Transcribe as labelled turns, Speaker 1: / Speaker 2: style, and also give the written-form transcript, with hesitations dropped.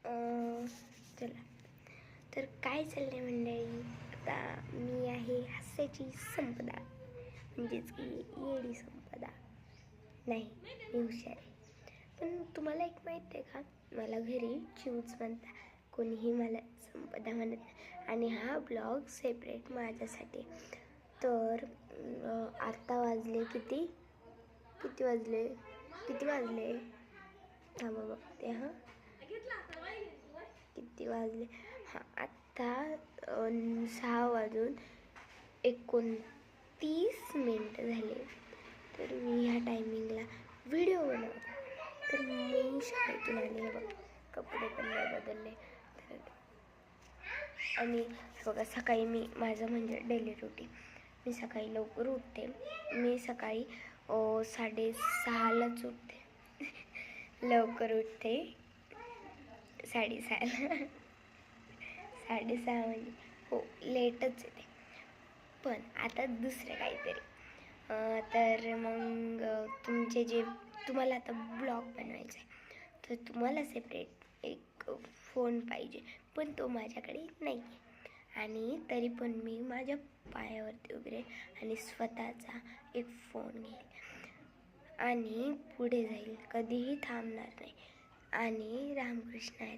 Speaker 1: चला तर काय चाललंय मंडळी, आता मी आहे हास्याची संपदा, म्हणजेच की येडी संपदा. नाही, मी हुशार आहे. पण तुम्हाला एक माहीत आहे का, मला घरी चिवच म्हणता, कोणीही मला संपदा म्हणत नाही. आणि हा ब्लॉग सेपरेट माझ्यासाठी. तर आता वाजले किती वाजले थांबा बघते. किती वाजले? हां, आत्ता 6:29 झाले. तर मी ह्या टायमिंगला व्हिडिओ बनवते. तर मी शाळेतून आले, बघ कपडे पण नाही बदलले. आणि बघा, सकाळी मी माझं म्हणजे डेली रुटीन, मी सकाळी लवकर उठते. मी सकाळी 6:30लाच उठते. लवकर उठते 6:30ला. 6:30 म्हणजे हो, लेटच येते. पण आता दुसरं काहीतरी, तर मग तुम्हाला आता ब्लॉग बनवायचा आहे, तर तुम्हाला सेपरेट एक फोन पाहिजे, पण तो माझ्याकडे नाही आहे. आणि तरी पण मी माझ्या पायावरती उभे आणि स्वतःचा एक फोन घेईल आणि पुढे जाईल, कधीही थांबणार नाही. आणि रामकृष्ण हरी.